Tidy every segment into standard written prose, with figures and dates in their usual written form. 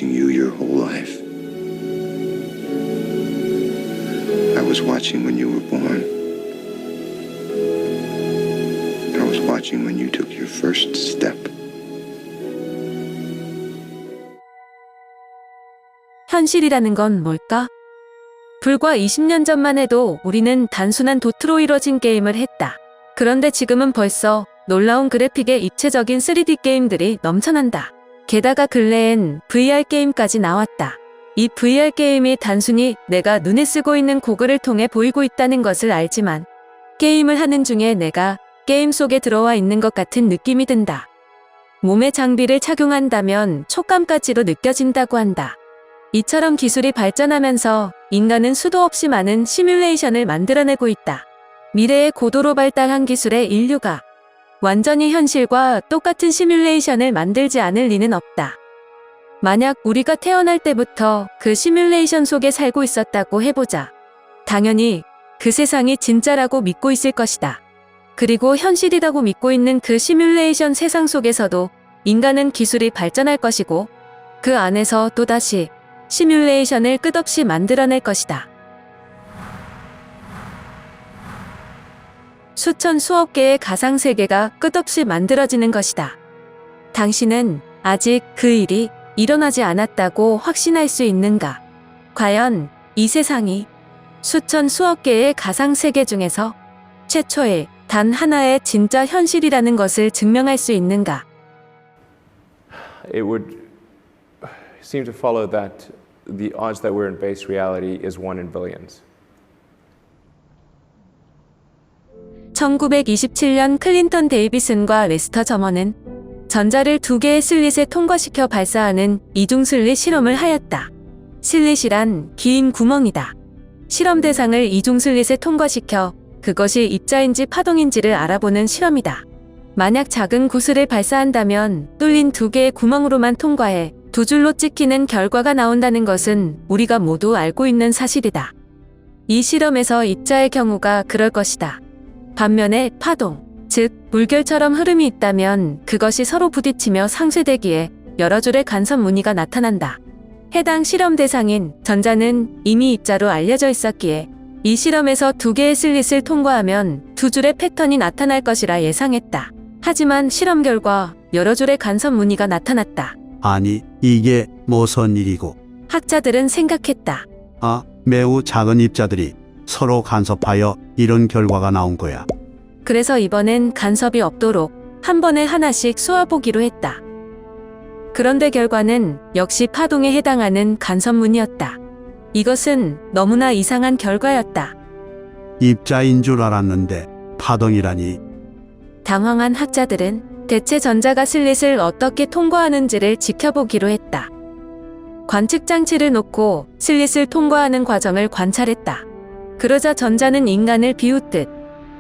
watching you your whole life. I was watching when you were born. I was watching when you took your first step. 현실이라는 건 뭘까? 불과 20년 전만 해도 우리는 단순한 도트로 이뤄진 게임을 했다. 그런데 지금은 벌써 놀라운 그래픽의 입체적인 3D 게임들이 넘쳐난다. 게다가 근래엔 VR 게임까지 나왔다. 이 VR 게임이 단순히 내가 눈에 쓰고 있는 고글을 통해 보이고 있다는 것을 알지만 게임을 하는 중에 내가 게임 속에 들어와 있는 것 같은 느낌이 든다. 몸에 장비를 착용한다면 촉감까지도 느껴진다고 한다. 이처럼 기술이 발전하면서 인간은 수도 없이 많은 시뮬레이션을 만들어내고 있다. 미래의 고도로 발달한 기술의 인류가 완전히 현실과 똑같은 시뮬레이션을 만들지 않을 리는 없다. 만약 우리가 태어날 때부터 그 시뮬레이션 속에 살고 있었다고 해보자. 당연히 그 세상이 진짜라고 믿고 있을 것이다. 그리고 현실이라고 믿고 있는 그 시뮬레이션 세상 속에서도 인간은 기술이 발전할 것이고 그 안에서 또다시 시뮬레이션을 끝없이 만들어낼 것이다. 수천 수억 개의 가상세계가 끝없이 만들어지는 것이다. 당신은 아직 그 일이 일어나지 않았다고 확신할 수 있는가? 과연 이 세상이 수천 수억 개의 가상세계 중에서 최초의 단 하나의 진짜 현실이라는 것을 증명할 수 있는가? It would seem to follow that the odds that we're in base reality is 1 in billions. 1927년 클린턴 데이비슨과 레스터 저먼은 전자를 2개의 슬릿에 통과시켜 발사하는 이중 슬릿 실험을 하였다. 슬릿이란 긴 구멍이다. 실험 대상을 이중 슬릿에 통과시켜 그것이 입자인지 파동인지를 알아보는 실험이다. 만약 작은 구슬을 발사한다면 뚫린 2개의 구멍으로만 통과해 2줄로 찍히는 결과가 나온다는 것은 우리가 모두 알고 있는 사실이다. 이 실험에서 입자의 경우가 그럴 것이다. 반면에 파동, 즉 물결처럼 흐름이 있다면 그것이 서로 부딪히며 상쇄되기에 여러 줄의 간섭 무늬가 나타난다. 해당 실험 대상인 전자는 이미 입자로 알려져 있었기에 이 실험에서 2개의 슬릿을 통과하면 2줄의 패턴이 나타날 것이라 예상했다. 하지만 실험 결과 여러 줄의 간섭 무늬가 나타났다. 아니, 이게 무슨 일이고? 학자들은 생각했다. 매우 작은 입자들이 서로 간섭하여 이런 결과가 나온 거야. 그래서 이번엔 간섭이 없도록 한 번에 하나씩 쏘아보기로 했다. 그런데 결과는 역시 파동에 해당하는 간섭 무늬였다. 이것은 너무나 이상한 결과였다. 입자인 줄 알았는데 파동이라니. 당황한 학자들은 대체 전자가 슬릿을 어떻게 통과하는지를 지켜보기로 했다. 관측 장치를 놓고 슬릿을 통과하는 과정을 관찰했다. 그러자 전자는 인간을 비웃듯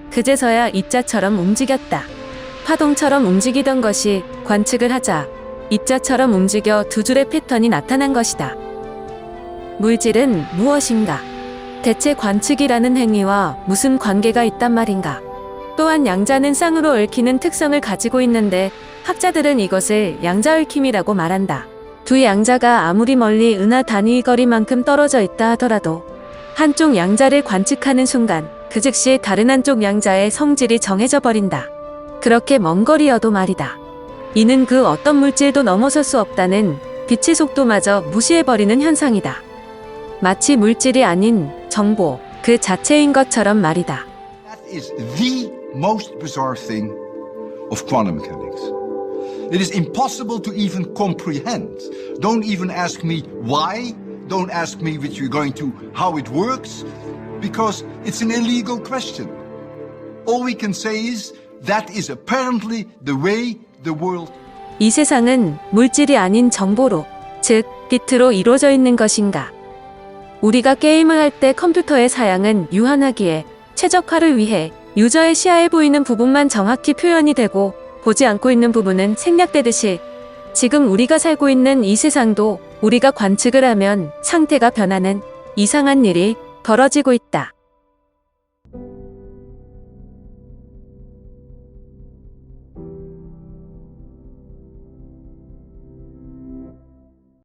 그제서야 입자처럼 움직였다. 파동처럼 움직이던 것이 관측을 하자 입자처럼 움직여 2줄의 패턴이 나타난 것이다. 물질은 무엇인가? 대체 관측이라는 행위와 무슨 관계가 있단 말인가? 또한 양자는 쌍으로 얽히는 특성을 가지고 있는데 학자들은 이것을 양자얽힘이라고 말한다. 두 양자가 아무리 멀리 은하 단위 거리만큼 떨어져 있다 하더라도 한쪽 양자를 관측하는 순간 그 즉시 다른 한쪽 양자의 성질이 정해져 버린다. 그렇게 먼 거리여도 말이다. 이는 그 어떤 물질도 넘어설 수 없다는 빛의 속도마저 무시해버리는 현상이다. 마치 물질이 아닌 정보 그 자체인 것처럼 말이다. That is the most bizarre thing of quantum mechanics. It is impossible to even comprehend. Don't even ask me why. Don't ask me which you're going to how it works, because it's an illegal question. All we can say is that is apparently the way the world. 이 세상은 물질이 아닌 정보로, 즉 빛으로 이루어져 있는 것인가? 우리가 게임을 할 때 컴퓨터의 사양은 유한하기에 최적화를 위해 유저의 시야에 보이는 부분만 정확히 표현이 되고 보지 않고 있는 부분은 생략되듯이 지금 우리가 살고 있는 이 세상도 우리가 관측을 하면 상태가 변하는 이상한 일이 벌어지고 있다.